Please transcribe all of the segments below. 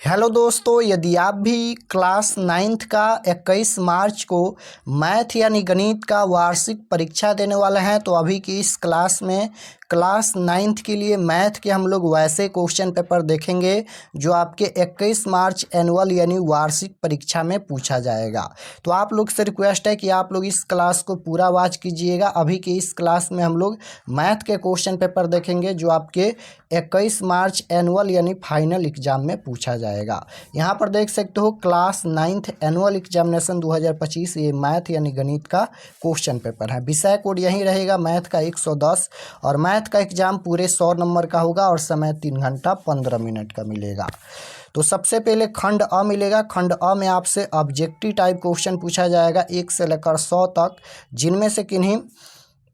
Hello दोस्तों, यदि आप भी क्लास 9th का 21 मार्च को मैथ यानी गणित का वार्षिक परीक्षा देने वाले हैं तो अभी की इस क्लास में क्लास 9th के लिए मैथ के हम लोग वैसे क्वेश्चन पेपर देखेंगे जो आपके 21 मार्च एनुअल यानी वार्षिक परीक्षा में पूछा जाएगा। तो आप लोग से रिक्वेस्ट है कि आप लोग इस क्लास को पूरा वॉच कीजिएगा। अभी की इस क्लास में हम लोग मैथ के क्वेश्चन पेपर देखेंगे जो आपके 21 मार्च एनुअल यानी फाइनल एग्जाम में पूछा जाएगा। यहाँ पर देख सकते हो क्लास 9th एनुअल एग्जामिनेशन 2025 ये मैथ यानी गणित का क्वेश्चन पेपर है। विषय कोड यही रहेगा मैथ का 110 और मैथ का एग्जाम पूरे 100 नंबर का होगा और समय 3 घंटा 15 मिनट का मिलेगा। तो सबसे पहले खंड अ मिलेगा। खंड अ में आपसे ऑब्जेक्टिव टाइप क्वेश्चन पूछा जाएगा 1 से लेकर 100 तक, जिनमें से किन्हीं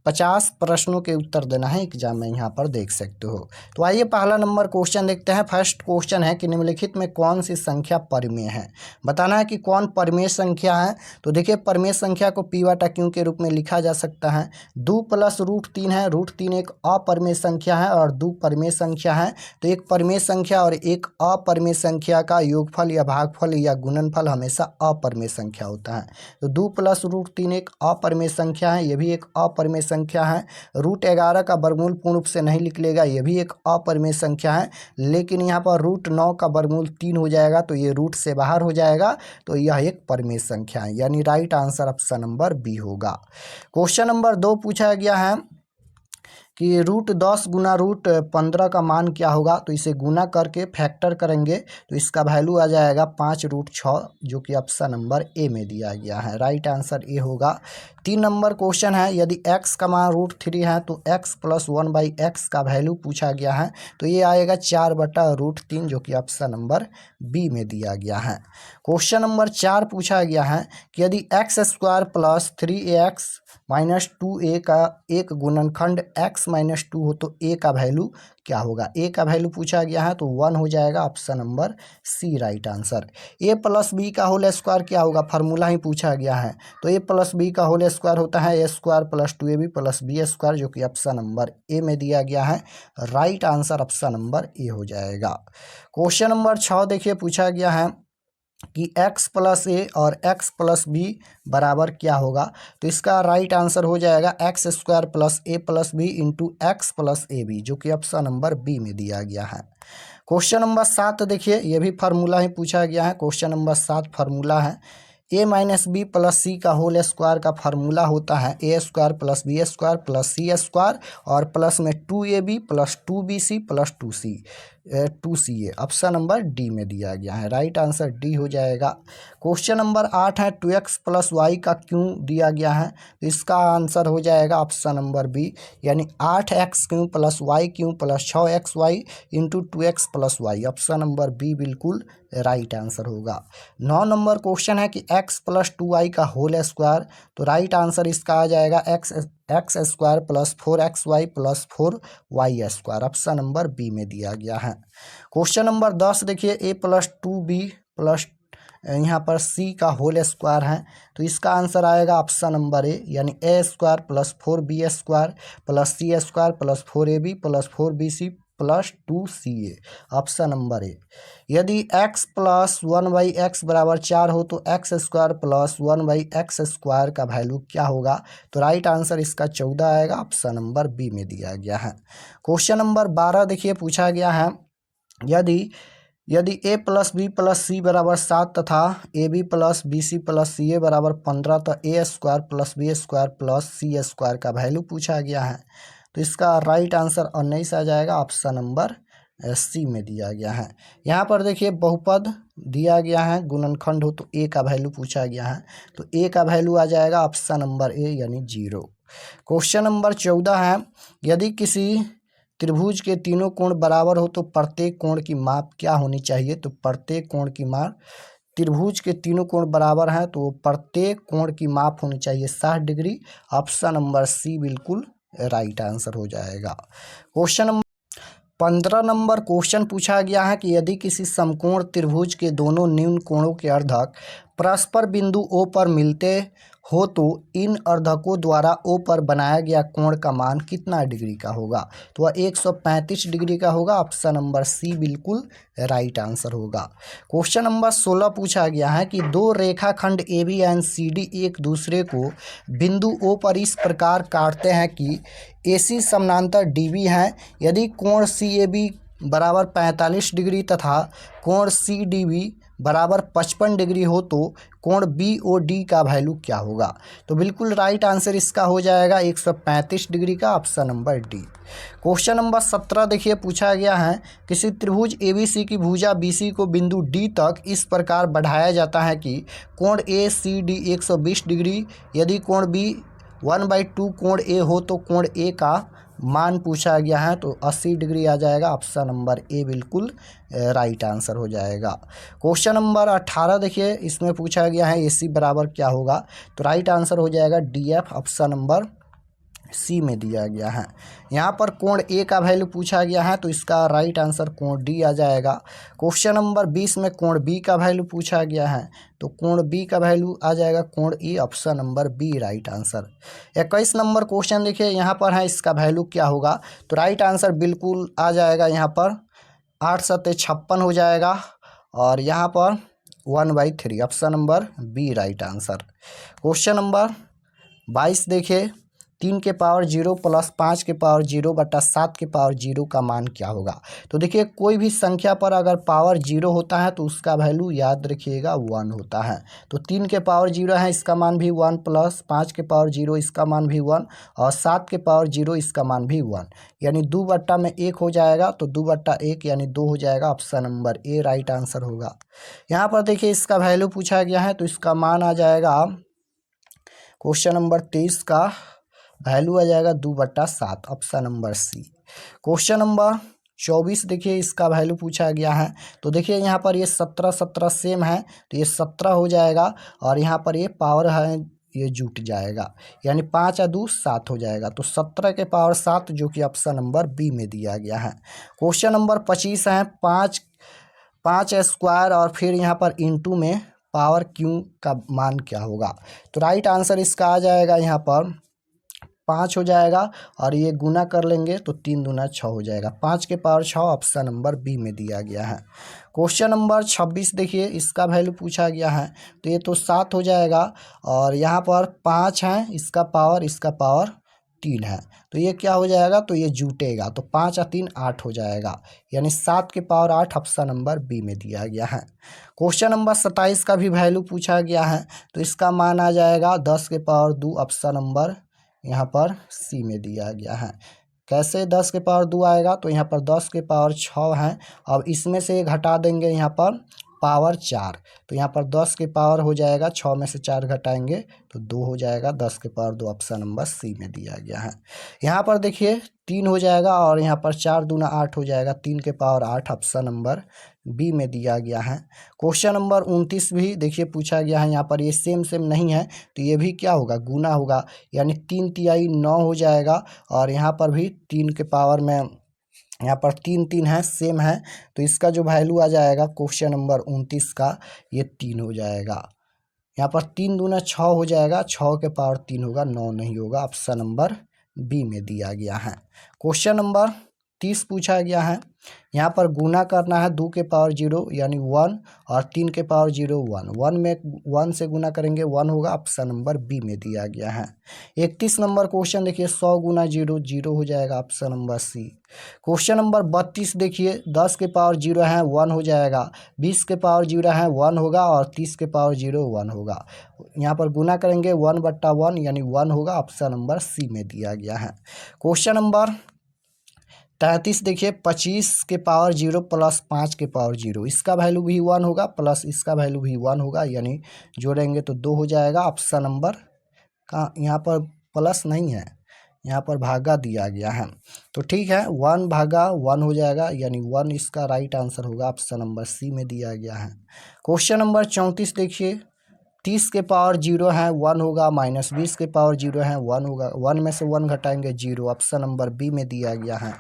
50 प्रश्नों के उत्तर देना है एग्जाम में, यहाँ पर देख सकते हो। तो आइए पहला नंबर क्वेश्चन देखते हैं। फर्स्ट क्वेश्चन है कि निम्नलिखित में कौन सी संख्या परिमेय है। बताना है कि कौन परिमेय संख्या है। तो देखिए परिमेय संख्या को p बटा q के रूप में लिखा जा सकता है। 2 + √3 है। √3 एक अपरिमेय संख्या है और 2 परिमेय संख्या है। तो एक परिमेय संख्या और एक अपरिमेय संख्या का योगफल या भागफल या गुणनफल हमेशा अपरिमेय संख्या होता है। तो 2 + √3 एक अपरिमेय संख्या है, ये भी एक अपरिमेय संख्या है। √11 का वर्गमूल पूर्ण रूप से नहीं निकलेगा, ये भी एक अपरिमेय संख्या है। लेकिन यहाँ पर √9 का वर्गमूल 3 हो जाएगा तो ये रूट से बाहर हो जाएगा, तो यह एक परिमेय संख्या है, यानी right answer option number B होगा। क्वेश्चन नंबर 2 पूछा गया है कि √10 गुना √15 का मान क्या होगा। तो इसे गुना करके फैक्टर करेंगे तो इसका वैल्यू आ जाएगा 5√6, जो कि ऑप्शन नंबर ए में दिया गया है। राइट आंसर ए होगा। 3 नंबर क्वेश्चन है, यदि x का मान √3 है तो x + 1/x का वैल्यू पूछा गया है। तो ये आएगा 4/√3, जो कि ऑप्शन नंबर बी में दिया गया है। क्वेश्चन नंबर 4 पूछा गया है कि यदि x² + 3ax - 2a का एक गुणनखंड x - 2 हो तो a का वैल्यू क्या होगा। a का वैल्यू पूछा गया है तो 1 हो जाएगा, option number C right answer. a + b का होल स्क्वायर क्या होगा, फार्मूला ही पूछा गया है। तो a + b का होल स्क्वायर होता है a² + 2ab + b², जो कि ऑप्शन नंबर ए में दिया गया है। राइट आंसर ऑप्शन नंबर ए हो जाएगा। क्वेश्चन नंबर 6 देखिए पूछा गया है कि x + a और x + b बराबर क्या होगा। तो इसका राइट आंसर हो जाएगा x² + a + b × x + ab, जो कि ऑप्शन नंबर बी में दिया गया है। क्वेश्चन नंबर 7 देखिए, ये भी फार्मूला ही पूछा गया है। क्वेश्चन नंबर 7 फार्मूला है a - b + c का होल स्क्वायर का फार्मूला होता है a² + b² + c² और प्लस में 2ab + 2bc + 2ca, option number D में दिया गया है। राइट आंसर डी हो जाएगा। क्वेश्चन नंबर 8 है 2x + y का क्यों दिया गया है। तो इसका आंसर हो जाएगा ऑप्शन नंबर बी, यानी 8x³ + y³ + 6xy × 2x + y, option number B बिल्कुल राइट आंसर होगा। 9 नंबर क्वेश्चन है कि x + 2y का होल स्क्वायर। तो राइट आंसर इसका आ जाएगा x² + 4xy + 4y², option number B में दिया गया है। क्वेश्चन नंबर 10 देखिए, a + 2b + यहाँ पर c का होल स्क्वायर है। तो इसका आंसर आएगा ऑप्शन नंबर ए, यानी a² + 4b² + c² + 4ab + 4bc + 2ca, option number ए। यदि x + 1/x = 4 हो तो x² + 1/x² का वैल्यू क्या होगा। तो राइट आंसर इसका 14 आएगा, ऑप्शन नंबर बी में दिया गया है। क्वेश्चन नंबर 12 देखिए पूछा गया है, यदि a + b + c = 7 तथा ab + bc + ca = 15 तो a² + b² + c² का वैल्यू पूछा गया है। तो इसका राइट आंसर 19 आ जाएगा, ऑप्शन नंबर सी में दिया गया है। यहाँ पर देखिए बहुपद दिया गया है, गुणनखंड हो तो a का वैल्यू पूछा गया है। तो a का वैल्यू आ जाएगा ऑप्शन नंबर ए, यानी 0। क्वेश्चन नंबर 14 है, यदि किसी त्रिभुज के तीनों कोण बराबर हो तो प्रत्येक कोण की माप क्या होनी चाहिए। तो प्रत्येक कोण की माप, त्रिभुज के तीनों कोण बराबर हैं तो प्रत्येक कोण की माप होनी चाहिए 60 डिग्री, ऑप्शन नंबर सी बिल्कुल राइट आंसर हो जाएगा। क्वेश्चन नंबर 15 नंबर क्वेश्चन पूछा गया है कि यदि किसी समकोण त्रिभुज के दोनों निम्न कोणों के अर्धक परस्पर बिंदु O पर मिलते हो तो इन अर्धकों द्वारा ओ पर बनाया गया कोण का मान कितना डिग्री का होगा? तो वह 135 डिग्री का होगा। ऑप्शन नंबर सी बिल्कुल राइट आंसर होगा। क्वेश्चन नंबर 16 पूछा गया है कि दो रेखाखंड A B and C D एक दूसरे को बिंदु ओ पर इस प्रकार काटते हैं कि ए सी समानांतर डी बी है। यदि कोण सी ए बी बराबर 45 डिग्री तथा कोण सी डी बी बराबर 55 डिग्री हो तो कोण बी ओ डी का वैल्यू क्या होगा? तो बिल्कुल राइट आंसर इसका हो जाएगा 135 डिग्री का, option number D. Question number 17 देखिए पूछा गया है किसी त्रिभुज ABC की भुजा BC को बिंदु D तक इस प्रकार बढ़ाया जाता है कि कोण ACD 120 डिग्री। यदि कोण B 1/2 कोण A हो तो कोण A का मान पूछा गया है, तो 80 डिग्री आ जाएगा। ऑप्शन नंबर ए बिल्कुल राइट आंसर हो जाएगा। क्वेश्चन नंबर 18 देखिए, इसमें पूछा गया है AC बराबर क्या होगा? तो राइट आंसर हो जाएगा DF, ऑप्शन नंबर सी में दिया गया है। यहाँ पर कोण ए का वैल्यू पूछा गया है, तो इसका राइट आंसर कोण डी आ जाएगा। क्वेश्चन नंबर 20 में कोण बी का वैल्यू पूछा गया है, तो कोण बी का वैल्यू आ जाएगा कोण E, option number B right answer. 21 number question देखिए, यहाँ पर है इसका वैल्यू क्या होगा? तो राइट आंसर बिल्कुल आ जाएगा यहाँ पर 8 सत्ते 56 हो जाएगा, और यहाँ पर 1/3, option number B right answer. Question number 22 देखिए, 3 के पावर 0 प्लस 5 के पावर 0 बटा 7 के पावर 0 का मान क्या होगा? तो देखिए कोई भी संख्या पर अगर पावर 0 होता है तो उसका वैल्यू याद रखिएगा 1 होता है। तो 3 के पावर 0 है, इसका मान भी 1, प्लस 5 के पावर 0 इसका मान भी 1, और 7 के पावर 0 इसका मान भी 1, यानी 2 बट्टा में 1 हो जाएगा, तो 2 बट्टा 1 यानी 2 हो जाएगा। ऑप्शन नंबर ए राइट आंसर होगा। यहाँ पर देखिए इसका वैल्यू पूछा गया है, तो इसका मान आ जाएगा क्वेश्चन नंबर 23 का वैल्यू आ जाएगा 2/7, option number C. Question number 24 देखिए, इसका वैल्यू पूछा गया है, तो देखिए यहाँ पर ये 17 सेम है, तो ये 17 हो जाएगा, और यहाँ पर ये पावर है ये जुट जाएगा, यानी 5 या 2 7 हो जाएगा, तो 17 के पावर 7 जो कि ऑप्शन नंबर बी में दिया गया है। क्वेश्चन नंबर 25 है 5 स्क्वायर और फिर यहाँ पर इंटू में पावर क्यू का मान क्या होगा? तो राइट आंसर इसका आ जाएगा यहाँ पर 5 हो जाएगा, और ये गुना कर लेंगे तो 3 दूना 6 हो जाएगा। 5 के पावर 6 ऑप्शन नंबर बी में दिया गया है। क्वेश्चन नंबर 26 देखिए, इसका वैल्यू पूछा गया है, तो ये तो 7 हो जाएगा, और यहाँ पर 5 है, इसका पावर 3 है, तो ये क्या हो जाएगा? तो ये जुटेगा, तो 5 या 3 8 हो जाएगा, यानी 7 के पावर 8 ऑप्शन नंबर बी में दिया गया है। क्वेश्चन नंबर 27 का भी वैल्यू पूछा गया है, तो इसका मान आ जाएगा 10 के पावर 2, ऑप्शन नंबर यहाँ पर सी में दिया गया है। कैसे 10 के पावर 2 आएगा? तो यहाँ पर 10 के पावर 6 है, अब इसमें से घटा देंगे यहाँ पर पावर 4, तो यहाँ पर 10 के पावर हो जाएगा, 6 में से 4 घटाएंगे तो 2 हो जाएगा। 10 के पावर 2 ऑप्शन नंबर सी में दिया गया है। यहाँ पर देखिए 3 हो जाएगा, और यहाँ पर 4 दूना 8 हो जाएगा, 3 के पावर 8 ऑप्शन नंबर बी में दिया गया है। क्वेश्चन नंबर 29 भी देखिए पूछा गया है, यहाँ पर ये सेम नहीं है, तो ये भी क्या होगा? गुना होगा, यानी 3 तिहाई 9 हो जाएगा, और यहाँ पर भी 3 के पावर में यहाँ पर 3 है, सेम है, तो इसका जो वैल्यू आ जाएगा क्वेश्चन नंबर 29 का ये 3 हो जाएगा। यहाँ पर 3 दूना 6 हो जाएगा, 6 के पावर 3 होगा, 9 नहीं होगा, ऑप्शन नंबर बी में दिया गया है। क्वेश्चन नंबर 30 पूछा गया है, यहाँ पर गुना करना है 2 के पावर 0 यानी 1, और 3 के पावर 0 1, 1 में 1 से गुना करेंगे 1 होगा, ऑप्शन नंबर बी में दिया गया है। 31 नंबर क्वेश्चन देखिए, 100 गुना 0 0 हो जाएगा, option number C. Question number 32 देखिए, 10 के पावर 0 है 1 हो जाएगा, 20 के पावर 0 है 1 होगा, और 30 के पावर 0 1 होगा। यहाँ पर गुना करेंगे 1/1 यानी 1 होगा, ऑप्शन नंबर सी में दिया गया है। क्वेश्चन नंबर 33 देखिए, 25 के पावर 0 प्लस 5 के पावर 0, इसका वैल्यू भी 1 होगा, प्लस इसका वैल्यू भी 1 होगा, यानी जोड़ेंगे तो 2 हो जाएगा। ऑप्शन नंबर का यहाँ पर प्लस नहीं है, यहाँ पर भागा दिया गया है, तो ठीक है 1/1 हो जाएगा, यानी 1 इसका राइट आंसर होगा, ऑप्शन नंबर सी में दिया गया है। क्वेश्चन नंबर 34 देखिए, 30 के पावर 0 है 1 होगा, माइनस 20 के पावर 0 है 1 होगा, 1 में से 1 घटाएंगे 0, ऑप्शन नंबर बी में दिया गया है।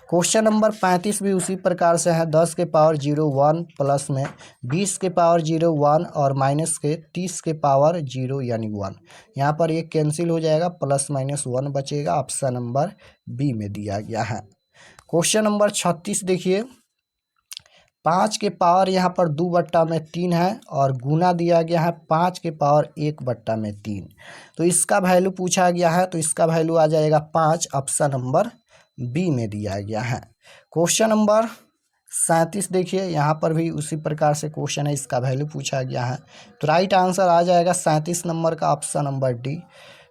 क्वेश्चन नंबर 35 भी उसी प्रकार से है। 10 के पावर 0 1 प्लस में 20 के पावर 0 1 और माइनस के 30 के पावर 0 यानी 1। यहाँ पर ये कैंसिल हो जाएगा, प्लस माइनस 1 बचेगा। ऑप्शन नंबर बी में दिया गया है। क्वेश्चन नंबर 36 देखिए, 5 के पावर यहाँ पर 2/3 है और गुना दिया गया है 5 के पावर 1/3। तो इसका वैल्यू पूछा गया है, तो इसका वैल्यू आ जाएगा 5। ऑप्शन नंबर बी में दिया गया है। क्वेश्चन नंबर 37 देखिए, यहाँ पर भी उसी प्रकार से क्वेश्चन है, इसका वैल्यू पूछा गया है। तो राइट आंसर आ जाएगा 37 नंबर का, ऑप्शन नंबर डी,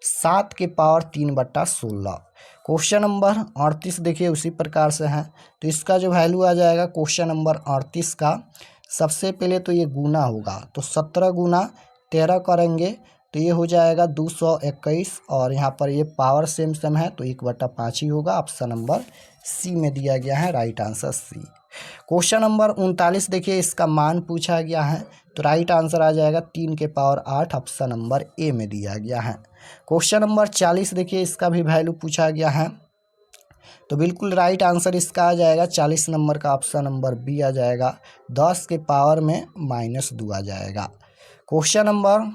7 के पावर 3/16। क्वेश्चन नंबर 38 देखिए उसी प्रकार से है। तो इसका जो वैल्यू आ जाएगा क्वेश्चन नंबर 38 का, सबसे पहले तो ये गुना होगा, तो 17 गुना 13 करेंगे तो ये हो जाएगा 221 और यहाँ पर ये पावर सेम सेम है तो 1/5 ही होगा। ऑप्शन नंबर सी में दिया गया है, right answer C. Question number 39 देखिए, इसका मान पूछा गया है, तो राइट आंसर आ जाएगा 3 के पावर 8। ऑप्शन नंबर ए में दिया गया है। क्वेश्चन नंबर 40 देखिए, इसका भी वैल्यू पूछा गया है, तो बिल्कुल राइट आंसर इसका आ जाएगा 40 नंबर का, ऑप्शन नंबर बी आ जाएगा, 10 के पावर में -2 आ जाएगा। क्वेश्चन नंबर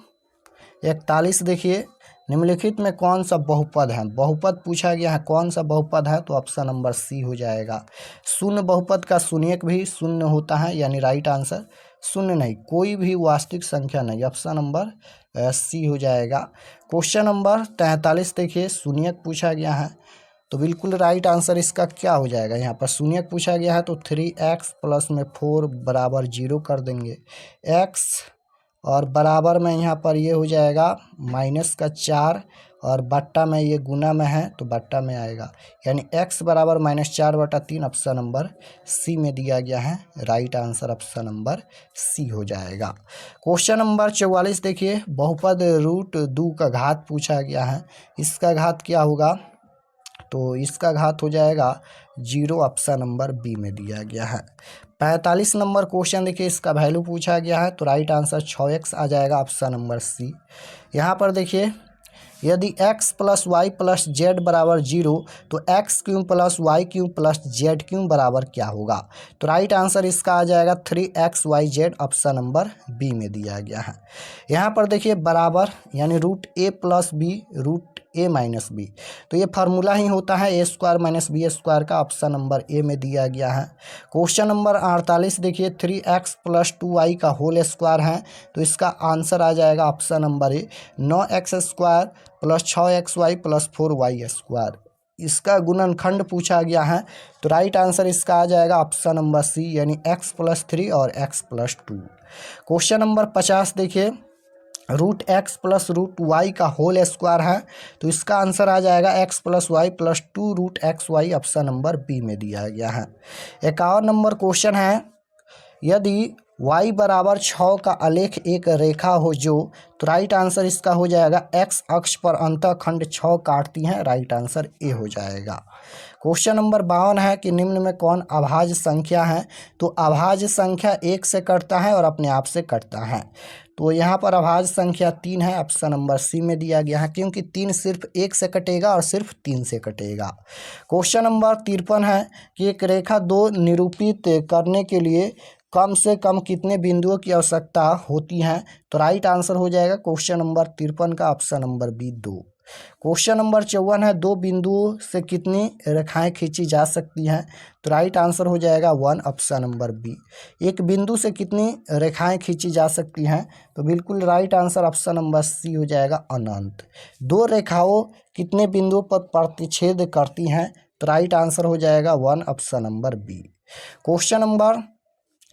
41 देखिए, निम्नलिखित में कौन सा बहुपद है, बहुपद पूछा गया है, कौन सा बहुपद है, तो ऑप्शन नंबर सी हो जाएगा। शून्य बहुपद का शून्यक भी शून्य होता है, यानी राइट आंसर शून्य नहीं, कोई भी वास्तविक संख्या नहीं, ऑप्शन नंबर सी हो जाएगा। क्वेश्चन नंबर 43 देखिए, शून्यक पूछा गया है, तो बिल्कुल राइट आंसर इसका क्या हो जाएगा, यहाँ पर शून्यक पूछा गया है तो 3x प्लस में 4 बराबर 0 कर देंगे, x और बराबर में यहाँ पर ये हो जाएगा -4 और बट्टा में ये गुना में है तो बट्टा में आएगा, यानी x बराबर -4/3। ऑप्शन नंबर सी में दिया गया है, right answer option number C हो जाएगा। क्वेश्चन नंबर 44 देखिए, बहुपद √2 का घात पूछा गया है, इसका घात क्या होगा, तो इसका घात हो जाएगा 0। ऑप्शन नंबर बी में दिया गया है। 45 नंबर क्वेश्चन देखिए, इसका वैल्यू पूछा गया है, तो राइट आंसर 6x आ जाएगा, ऑप्शन नंबर सी। यहाँ पर देखिए, यदि x + y + z बराबर 0 तो x³ + y³ + z³ बराबर क्या होगा, तो राइट आंसर इसका आ जाएगा 3xyz। ऑप्शन नंबर बी में दिया गया है। यहाँ पर देखिए बराबर यानी √a + b √a - b, तो ये फार्मूला ही होता है a² - b² का, ऑप्शन नंबर ए में दिया गया है। क्वेश्चन नंबर 48 देखिए, 3x + 2y का होल स्क्वायर है, तो इसका आंसर आ जाएगा ऑप्शन नंबर ए, 9x² + 6xy + 4y²। इसका गुणनखंड पूछा गया है, तो राइट आंसर इसका आ जाएगा ऑप्शन नंबर सी, यानी x + 3 और x + 2। क्वेश्चन नंबर 50 देखिए, √x + √y का होल स्क्वायर है, तो इसका आंसर आ जाएगा x + y + 2 √xy। Option number B में दिया गया है। 51 नंबर क्वेश्चन है, यदि y बराबर 6 का आलेख एक रेखा हो जो, तो राइट आंसर इसका हो जाएगा x अक्ष पर अंतःखंड 6 काटती हैं, राइट आंसर ए हो जाएगा। क्वेश्चन नंबर 52 है कि निम्न में कौन अभाज्य संख्या है, तो अभाज्य संख्या 1 से कटता है और अपने आप से कटता है, तो यहाँ पर अभाज्य संख्या 3 है, ऑप्शन नंबर सी में दिया गया है, क्योंकि 3 सिर्फ 1 से कटेगा और सिर्फ 3 से कटेगा। क्वेश्चन नंबर 53 है कि एक रेखा 2 निरूपित करने के लिए कम से कम कितने बिंदुओं की आवश्यकता होती है, तो राइट आंसर हो जाएगा क्वेश्चन नंबर 53 का, option number B 2। Question number 54 है, 2 बिंदुओं से कितनी रेखाएं खींची जा सकती हैं, तो राइट आंसर हो जाएगा 1। ऑप्शन नंबर बी, एक बिंदु से कितनी रेखाएं खींची जा सकती हैं, तो बिल्कुल right answer option number C हो जाएगा, अनंत। 2 रेखाओं कितने बिंदुओं पर प्रतिच्छेद करती हैं, तो राइट आंसर हो जाएगा 1। Option number B. Question number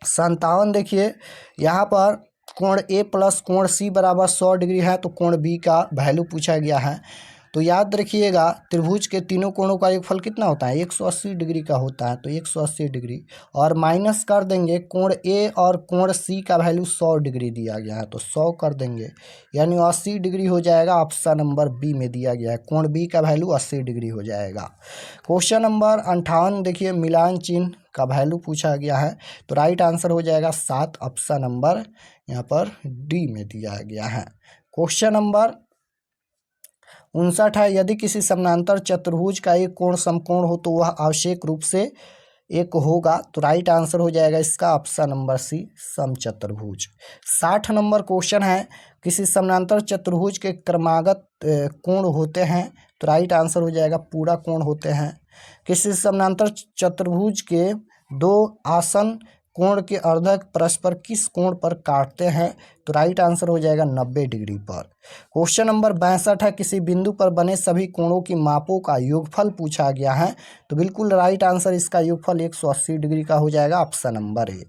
57 देखिए, यहाँ पर कोण ए प्लस कोण सी बराबर 100 डिग्री है, तो कोण बी का वैल्यू पूछा गया है, तो याद रखिएगा त्रिभुज के तीनों कोणों का योगफल कितना होता है, 180 डिग्री का होता है, तो 180 डिग्री और माइनस कर देंगे, कोण ए और कोण सी का वैल्यू 100 डिग्री दिया गया है, तो 100 कर देंगे, यानी 80 डिग्री हो जाएगा, ऑप्शन नंबर बी में दिया गया है, कोण बी का वैल्यू 80 डिग्री हो जाएगा। क्वेश्चन नंबर 58 देखिए, मिलान चिन्ह का वैल्यू पूछा गया है, तो राइट आंसर हो जाएगा 7। ऑप्शन नंबर यहाँ पर डी में दिया गया है। क्वेश्चन नंबर 59 है, यदि किसी समानांतर चतुर्भुज का एक कोण समकोण हो तो वह आवश्यक रूप से एक होगा। तो राइट आंसर हो जाएगा इसका ऑप्शन नंबर सी, समचतुर्भुज। 60 नंबर क्वेश्चन है, किसी समानांतर चतुर्भुज के क्रमागत कोण होते हैं। तो राइट आंसर हो जाएगा पूरा कोण होते हैं। किसी समानांतर चतुर्भुज के दो आसन कोण के अर्धक परस्पर किस कोण पर काटते हैं। तो राइट आंसर हो जाएगा 90 डिग्री पर। क्वेश्चन नंबर 62 है, किसी बिंदु पर बने सभी कोणों की मापों का योगफल पूछा गया है। तो बिल्कुल राइट आंसर इसका योगफल 180 डिग्री का हो जाएगा, ऑप्शन नंबर ए।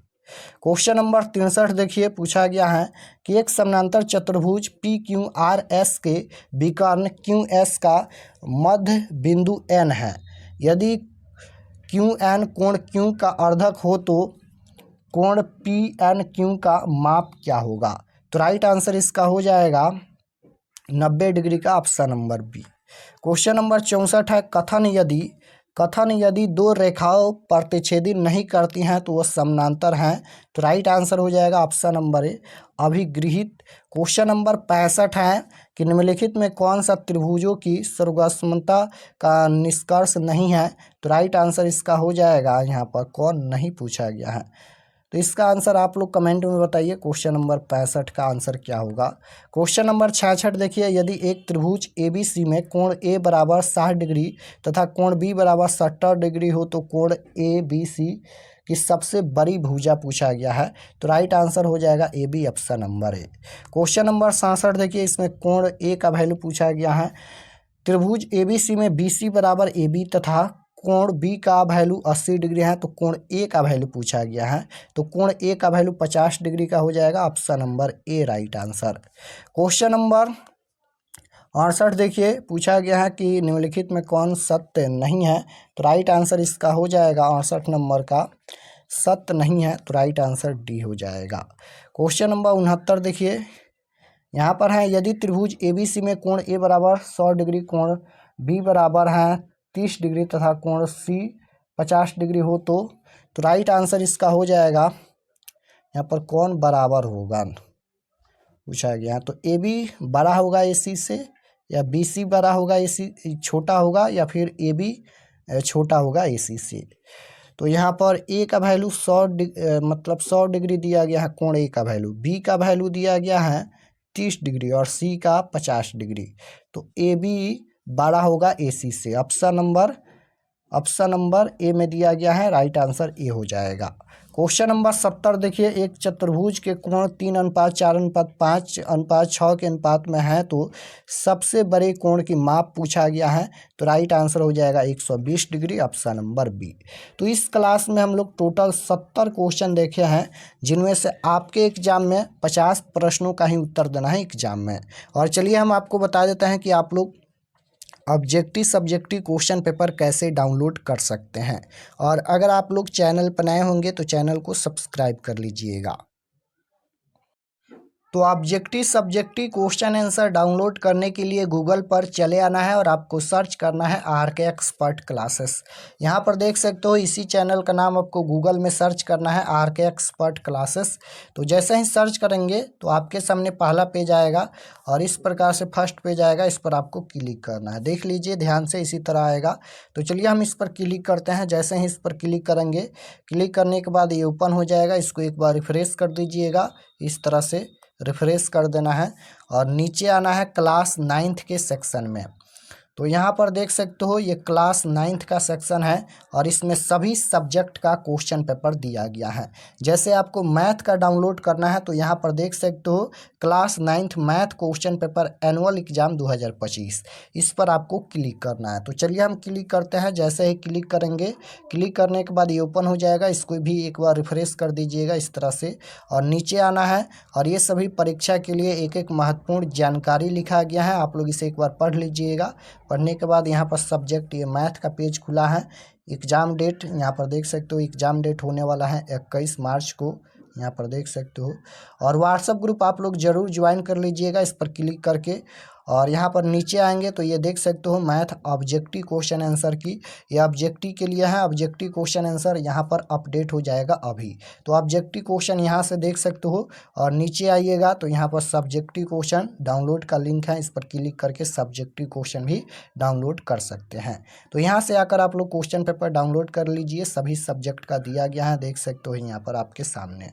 क्वेश्चन नंबर 63 देखिए, पूछा गया है कि एक समानांतर चतुर्भुज पी क्यू आर एस के विकर्ण क्यू एस का मध्य बिंदु एन है। यदि क्यू एन कोण क्यू का अर्धक हो तो कोण पी एन क्यू का माप क्या होगा। तो राइट आंसर इसका हो जाएगा 90 डिग्री का, option number B. Question number 64 है, कथन यदि दो रेखाओं प्रतिच्छेदी नहीं करती हैं तो वह समानांतर हैं। तो राइट आंसर हो जाएगा ऑप्शन नंबर ए, अभिगृहित। क्वेश्चन नंबर 65 है कि निम्नलिखित में कौन सा त्रिभुजों की सर्वसमता का निष्कर्ष नहीं है। तो राइट आंसर इसका हो जाएगा, यहाँ पर कौन नहीं पूछा गया है। तो इसका आंसर आप लोग कमेंट में बताइए, क्वेश्चन नंबर 65 का आंसर क्या होगा। क्वेश्चन नंबर 66 देखिए, यदि एक त्रिभुज ABC में कोण A बराबर 60 डिग्री तथा कोण B बराबर 70 डिग्री हो तो कोण ABC की सबसे बड़ी भुजा पूछा गया है। तो राइट आंसर हो जाएगा AB, ऑप्शन नंबर ए। क्वेश्चन नंबर 67 देखिए, इसमें कोण A का वैल्यू पूछा गया है। त्रिभुज ABC में BC बराबर AB तथा कोण B का वैल्यू 80 डिग्री है, तो कोण A का वैल्यू पूछा गया है। तो कोण A का वैल्यू 50 डिग्री का हो जाएगा, ऑप्शन नंबर ए राइट आंसर। क्वेश्चन नंबर 68 देखिए, पूछा गया है कि निम्नलिखित में कौन सत्य नहीं है। तो राइट आंसर इसका हो जाएगा 68 नंबर का सत्य नहीं है। तो राइट आंसर डी हो जाएगा। क्वेश्चन नंबर 69 देखिए, यहाँ पर है, यदि त्रिभुज ABC में कोण A बराबर 100 डिग्री, कोण B बराबर है 30 डिग्री तथा कोण C 50 डिग्री हो तो राइट आंसर इसका हो जाएगा, यहाँ पर कौन बराबर होगा पूछा गया। तो AB बड़ा होगा AC से, या BC बड़ा होगा AC छोटा होगा, या फिर AB छोटा होगा AC से। तो यहाँ पर A का वैल्यू 100 डिग्री दिया गया है कोण A का वैल्यू, B का वैल्यू दिया गया है 30 डिग्री और C का 50 डिग्री। तो AB बड़ा होगा AC से। ऑप्शन नंबर ए में दिया गया है, राइट आंसर ए हो जाएगा। क्वेश्चन नंबर 70 देखिए, एक चतुर्भुज के कोण 3:4:5:6 के अनुपात में है तो सबसे बड़े कोण की माप पूछा गया है। तो राइट आंसर हो जाएगा 120 डिग्री, ऑप्शन नंबर बी। तो इस क्लास में हम लोग टोटल 70 क्वेश्चन देखे हैं, जिनमें से आपके एग्जाम में 50 प्रश्नों का ही उत्तर देना है एग्जाम में। और चलिए हम आपको बता देते हैं कि आप लोग ऑब्जेक्टिव सब्जेक्टिव क्वेश्चन पेपर कैसे डाउनलोड कर सकते हैं। और अगर आप लोग चैनल पर नए होंगे तो चैनल को सब्सक्राइब कर लीजिएगा। तो objective subjective question answer download करने के लिए गूगल पर चले आना है और आपको सर्च करना है RK एक्सपर्ट क्लासेस। यहाँ पर देख सकते हो, इसी चैनल का नाम आपको गूगल में सर्च करना है RK एक्सपर्ट क्लासेस। तो जैसे ही सर्च करेंगे तो आपके सामने पहला पेज आएगा और इस प्रकार से फर्स्ट पेज आएगा, इस पर आपको क्लिक करना है। देख लीजिए ध्यान से, इसी तरह आएगा। तो चलिए हम इस पर क्लिक करते हैं। जैसे ही इस पर क्लिक करेंगे, क्लिक करने के बाद ये ओपन हो जाएगा। इसको एक बार रिफ्रेश कर दीजिएगा, इस तरह से रिफ्रेश कर देना है और नीचे आना है क्लास 9th के सेक्शन में। तो यहाँ पर देख सकते हो, ये क्लास 9th का सेक्शन है और इसमें सभी सब्जेक्ट का क्वेश्चन पेपर दिया गया है। जैसे आपको मैथ का डाउनलोड करना है तो यहाँ पर देख सकते हो, class 9th math question paper annual exam 2025, इस पर आपको क्लिक करना है। तो चलिए हम क्लिक करते हैं। जैसे ही क्लिक करेंगे, क्लिक करने के बाद ये ओपन हो जाएगा। इसको भी एक बार रिफ्रेश कर दीजिएगा इस तरह से और नीचे आना है। और ये सभी परीक्षा के लिए एक एक महत्वपूर्ण जानकारी लिखा गया है, आप लोग इसे एक बार पढ़ लीजिएगा। पढ़ने के बाद यहाँ पर सब्जेक्ट, ये मैथ का पेज खुला है। एग्ज़ाम डेट यहाँ पर देख सकते हो, एग्ज़ाम डेट होने वाला है 21 मार्च को, यहाँ पर देख सकते हो। और व्हाट्सएप ग्रुप आप लोग ज़रूर ज्वाइन कर लीजिएगा इस पर क्लिक करके। और यहाँ पर नीचे आएंगे तो ये देख सकते हो मैथ ऑब्जेक्टिव क्वेश्चन आंसर की, ये ऑब्जेक्टिव के लिए है। ऑब्जेक्टिव क्वेश्चन आंसर यहाँ पर अपडेट हो जाएगा अभी। तो ऑब्जेक्टिव क्वेश्चन यहाँ से देख सकते हो और नीचे आइएगा तो यहाँ पर सब्जेक्टिव क्वेश्चन डाउनलोड का लिंक है, इस पर क्लिक करके सब्जेक्टिव क्वेश्चन भी डाउनलोड कर सकते हैं। तो यहाँ से आकर आप लोग क्वेश्चन पेपर डाउनलोड कर लीजिए, सभी सब्जेक्ट का दिया गया है, देख सकते हो यहाँ पर आपके सामने।